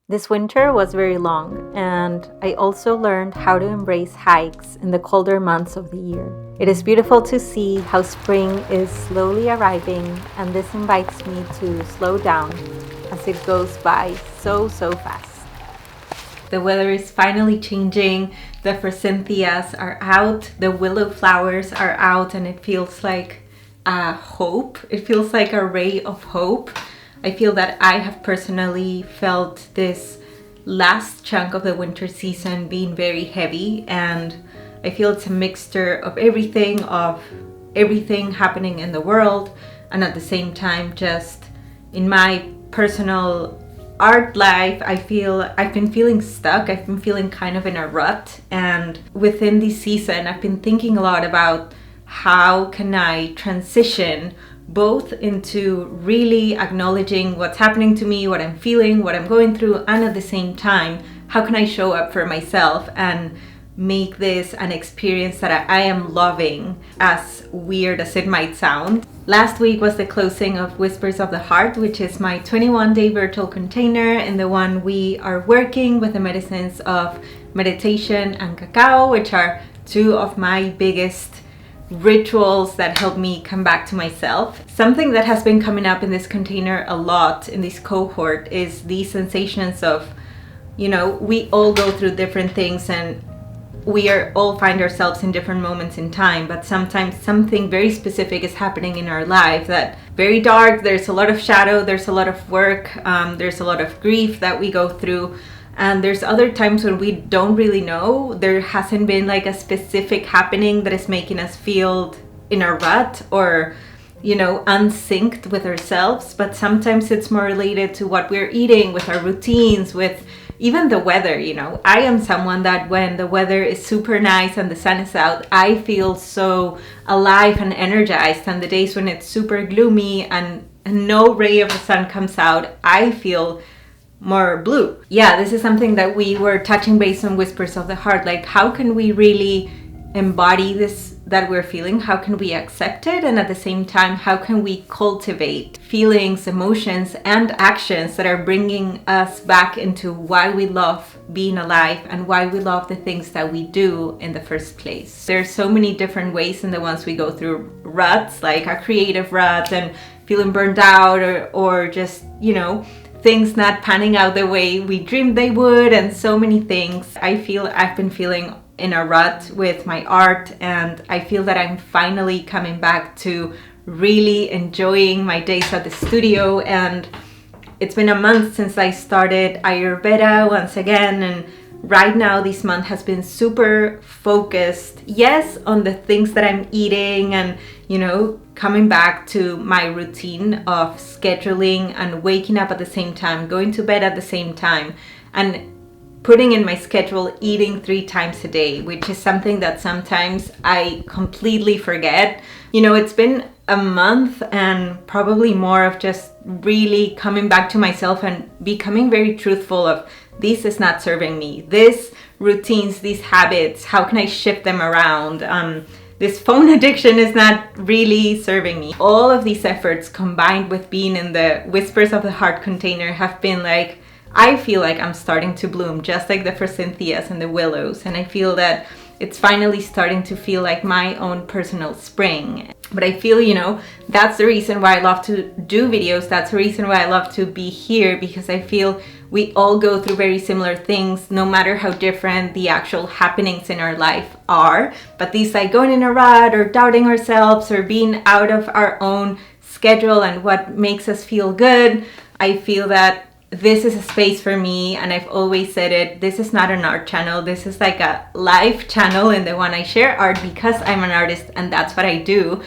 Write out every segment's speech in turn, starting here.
This winter was very long, and I also learned how to embrace hikes in the colder months of the year. It is beautiful to see how spring is slowly arriving, and this invites me to slow down as it goes by so fast. The weather is finally changing, the forsythias are out, the willow flowers are out, and it feels like hope. It feels like a ray of hope. I feel that I have personally felt this last chunk of the winter season being very heavy, and I feel it's a mixture of everything happening in the world, and at the same time, just in my personal art life, I feel I've been feeling stuck. I've been feeling kind of in a rut, and within this season, I've been thinking a lot about how can I transition both into really acknowledging what's happening to me, what I'm feeling, what I'm going through, and at the same time, how can I show up for myself and make this an experience that I am loving, as weird as it might sound. Last week was the closing of Whispers of the Heart, which is my 21-day virtual container, and the one we are working with the medicines of meditation and cacao, which are two of my biggest rituals that help me come back to myself. Something that has been coming up in this container a lot in this cohort is these sensations of, we all go through different things, and we all find ourselves in different moments in time, but sometimes something very specific is happening in our life that very dark, there's a lot of shadow, there's a lot of work, there's a lot of grief that we go through. And there's other times when we don't really know. There hasn't been like a specific happening that is making us feel in a rut or, unsynced with ourselves. But sometimes it's more related to what we're eating, with our routines, with even the weather. I am someone that when the weather is super nice and the sun is out, I feel so alive and energized. And the days when it's super gloomy and no ray of the sun comes out, I feel more blue. Yeah, this is something that we were touching base on Whispers of the Heart. Like, how can we really embody this that we're feeling? How can we accept it? And at the same time, how can we cultivate feelings, emotions, and actions that are bringing us back into why we love being alive and why we love the things that we do in the first place? There's so many different ways in the ones we go through ruts, like a creative rut and feeling burned out or just, things not panning out the way we dreamed they would, and so many things. I feel I've been feeling in a rut with my art, and I feel that I'm finally coming back to really enjoying my days at the studio. And it's been a month since I started Ayurveda once again, and right now this month has been super focused, yes, on the things that I'm eating and, coming back to my routine of scheduling and waking up at the same time, going to bed at the same time, and putting in my schedule eating 3 times a day, which is something that sometimes I completely forget. It's been a month and probably more of just really coming back to myself and becoming very truthful of, this is not serving me. These routines, these habits, how can I shift them around? This phone addiction is not really serving me. All of these efforts combined with being in the Whispers of the Heart container have been like, I feel like I'm starting to bloom, just like the forsythias and the willows. And I feel that it's finally starting to feel like my own personal spring. But I feel, that's the reason why I love to do videos. That's the reason why I love to be here, because I feel we all go through very similar things, no matter how different the actual happenings in our life are. But these like going in a rut or doubting ourselves or being out of our own schedule and what makes us feel good, I feel that this is a space for me, and I've always said it, this is not an art channel, this is like a life channel in the one I share art because I'm an artist and that's what I do.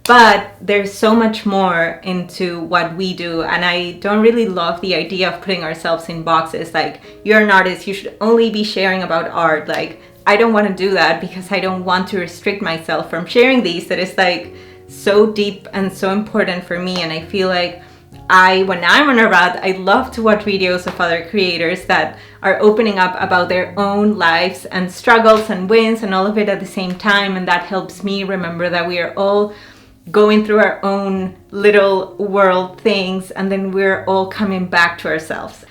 But there's so much more into what we do, and I don't really love the idea of putting ourselves in boxes like, you're an artist, you should only be sharing about art. Like, I don't want to do that because I don't want to restrict myself from sharing these. That is like so deep and so important for me. And I feel like when I'm on a rut, I love to watch videos of other creators that are opening up about their own lives and struggles and wins and all of it at the same time. And that helps me remember that we are all going through our own little world things, and then we're all coming back to ourselves.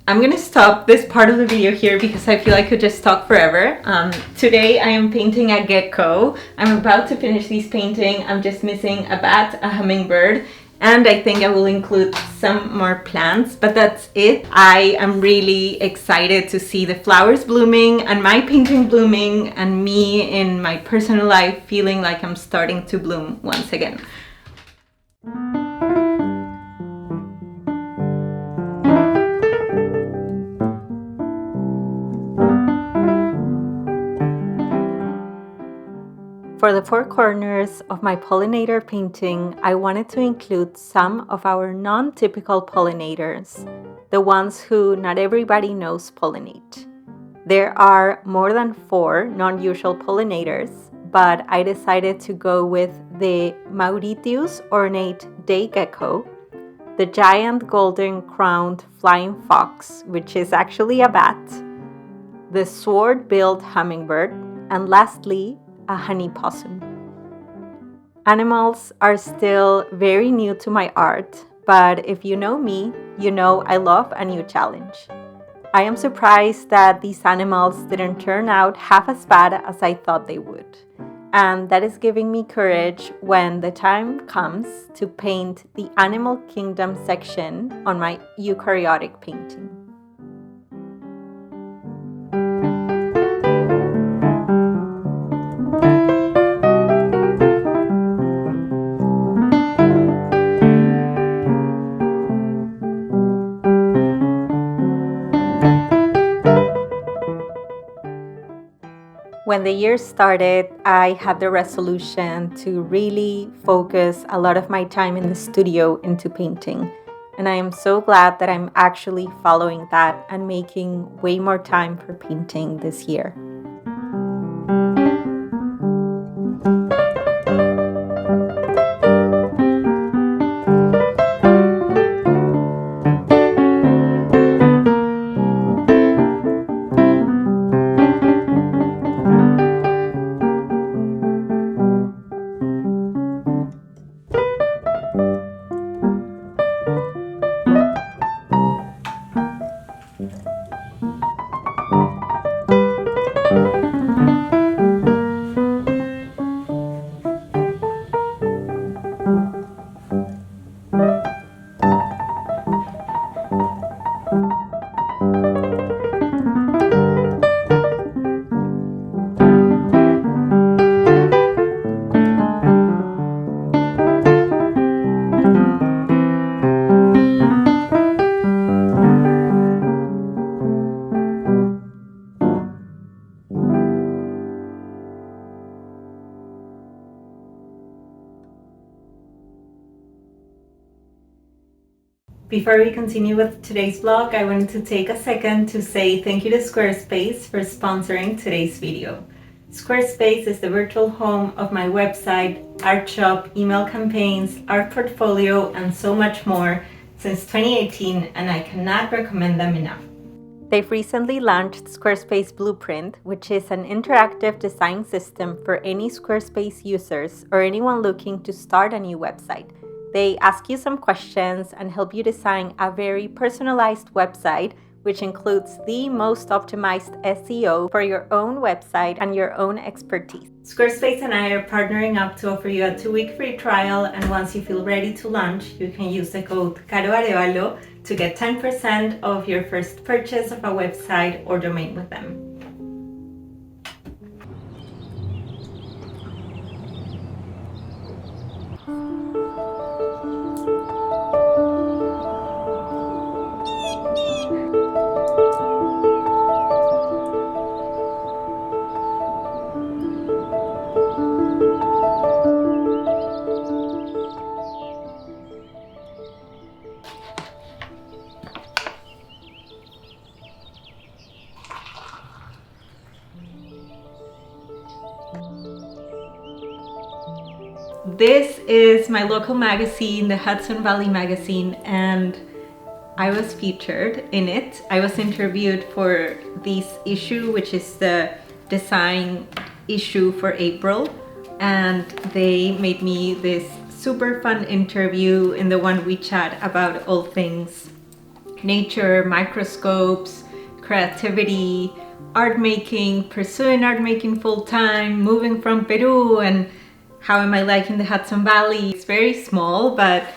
I'm gonna stop this part of the video here because I feel I could just talk forever. Today I am painting a gecko. I'm about to finish this painting. I'm just missing a bat, a hummingbird, and I think I will include some more plants, but that's it. I am really excited to see the flowers blooming and my painting blooming and me in my personal life feeling like I'm starting to bloom once again. For the four corners of my pollinator painting, I wanted to include some of our non-typical pollinators, the ones who not everybody knows pollinate. There are more than 4 non-usual pollinators, but I decided to go with the Mauritius ornate day gecko, the giant golden-crowned flying fox, which is actually a bat, the sword-billed hummingbird, and lastly, a honey possum. Animals are still very new to my art, but if you know me, you know I love a new challenge. I am surprised that these animals didn't turn out half as bad as I thought they would. And that is giving me courage when the time comes to paint the Animal Kingdom section on my eukaryotic painting. When the year started, I had the resolution to really focus a lot of my time in the studio into painting. And I am so glad that I'm actually following that and making way more time for painting this year. Before we continue with today's vlog, I wanted to take a second to say thank you to Squarespace for sponsoring today's video. Squarespace is the virtual home of my website, art shop, email campaigns, art portfolio, and so much more since 2018, and I cannot recommend them enough. They've recently launched Squarespace Blueprint, which is an interactive design system for any Squarespace users or anyone looking to start a new website. They ask you some questions and help you design a very personalized website, which includes the most optimized SEO for your own website and your own expertise. Squarespace and I are partnering up to offer you a 2-week free trial, and once you feel ready to launch, you can use the code CAROAREVALO to get 10% of your first purchase of a website or domain with them. This is my local magazine, the Hudson Valley Magazine, and I was featured in it. I was interviewed for this issue, which is the design issue for April, and they made me this super fun interview. In the one we chat about all things nature, microscopes, creativity, art making, pursuing art making full time, moving from Peru, and how am I liking the Hudson Valley. It's very small, but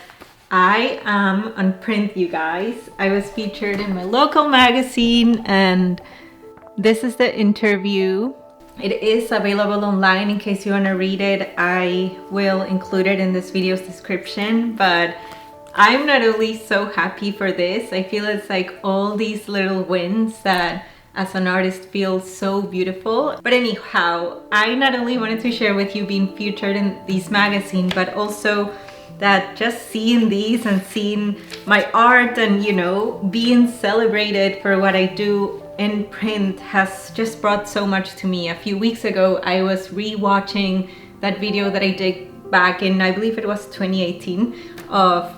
I am on print, you guys. I was featured in my local magazine, and this is the interview. It is available online in case you want to read it. I will include it in this video's description, but I'm not only so happy for this, I feel it's like all these little wins that as an artist feels so beautiful. But anyhow, I not only wanted to share with you being featured in this magazine, but also that just seeing these and seeing my art and, you know, being celebrated for what I do in print has just brought so much to me. A few weeks ago, I was re-watching that video that I did back in, I believe it was 2018, of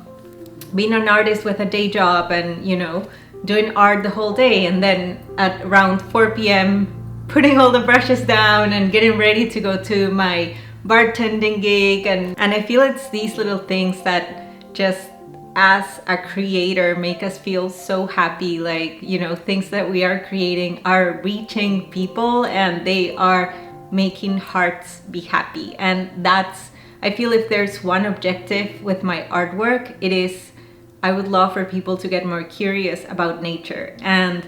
being an artist with a day job and, you know, doing art the whole day, and then at around 4 p.m. putting all the brushes down and getting ready to go to my bartending gig. And I feel it's these little things that just as a creator make us feel so happy, like, you know, things that we are creating are reaching people and they are making hearts be happy. And that's, I feel if there's one objective with my artwork, it is I would love for people to get more curious about nature, and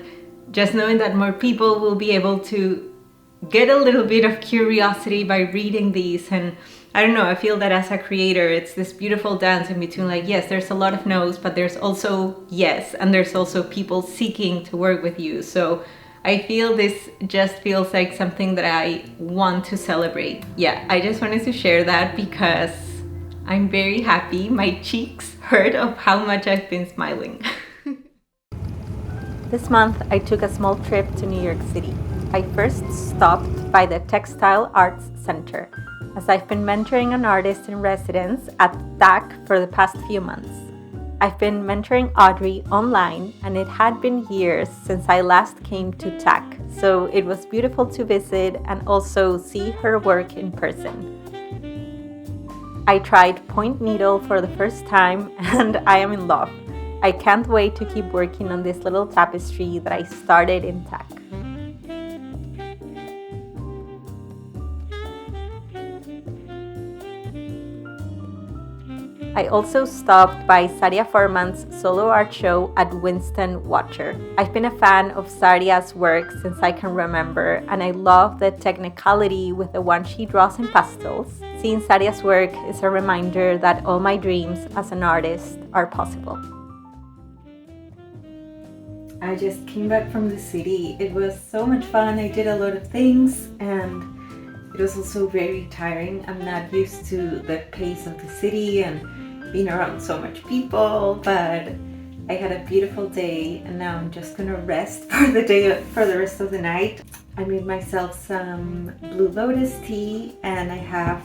just knowing that more people will be able to get a little bit of curiosity by reading these. And I don't know, I feel that as a creator, it's this beautiful dance in between, like, yes, there's a lot of no's, but there's also yes, and there's also people seeking to work with you. So I feel this just feels like something that I want to celebrate. Yeah, I just wanted to share that because I'm very happy. My cheeks hurt of how much I've been smiling. This month, I took a small trip to New York City. I first stopped by the Textile Arts Center, as I've been mentoring an artist in residence at TAC for the past few months. I've been mentoring Audrey online, and it had been years since I last came to TAC, so it was beautiful to visit and also see her work in person. I tried point needle for the first time and I am in love. I can't wait to keep working on this little tapestry that I started in TAC. I also stopped by Saria Forman's solo art show at Winston Watcher. I've been a fan of Saria's work since I can remember, and I love the technicality with the one she draws in pastels. Seeing Saria's work is a reminder that all my dreams as an artist are possible. I just came back from the city. It was so much fun. I did a lot of things, and it was also very tiring. I'm not used to the pace of the city and being around so much people, but I had a beautiful day, and now I'm just gonna rest for the rest of the night. I made myself some Blue Lotus tea, and I have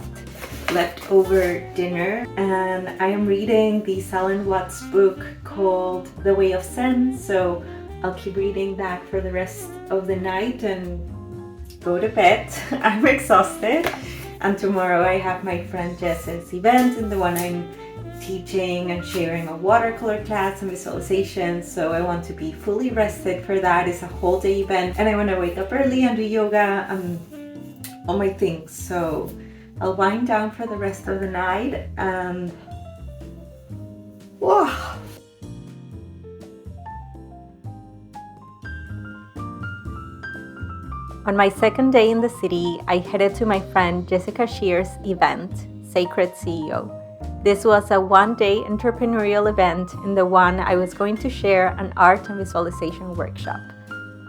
leftover dinner, and I am reading the Alan Watts book called The Way of Zen, so I'll keep reading that for the rest of the night and go to bed. I'm exhausted, and tomorrow I have my friend Jess's event, in the one I'm teaching and sharing a watercolor class and visualization, so I want to be fully rested for that. It's a whole day event, and I want to wake up early and do yoga and all my things, so I'll wind down for the rest of the night. And whoa. On my second day in the city, I headed to my friend Jessica Shear's event, Sacred CEO. This was a one-day entrepreneurial event in the one I was going to share an art and visualization workshop.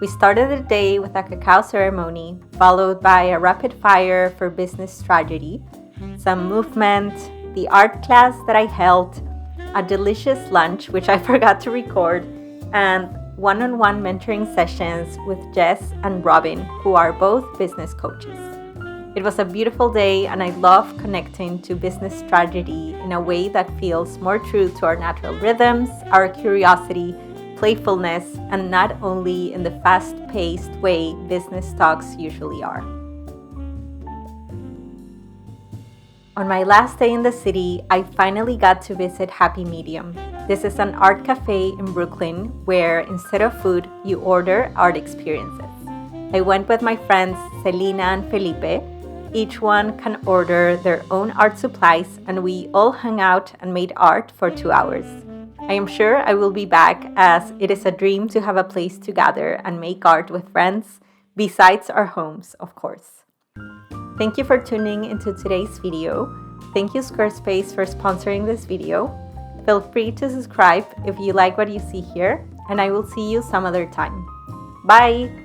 We started the day with a cacao ceremony, followed by a rapid fire for business strategy, some movement, the art class that I held, a delicious lunch, which I forgot to record, and one-on-one mentoring sessions with Jess and Robin, who are both business coaches. It was a beautiful day, and I love connecting to business strategy in a way that feels more true to our natural rhythms, our curiosity, playfulness, and not only in the fast-paced way business talks usually are. On my last day in the city, I finally got to visit Happy Medium. This is an art cafe in Brooklyn where instead of food, you order art experiences. I went with my friends Selena and Felipe. Each one can order their own art supplies, and we all hung out and made art for 2 hours. I am sure I will be back, as it is a dream to have a place to gather and make art with friends, besides our homes, of course. Thank you for tuning into today's video. Thank you, Squarespace, for sponsoring this video. Feel free to subscribe if you like what you see here, and I will see you some other time. Bye!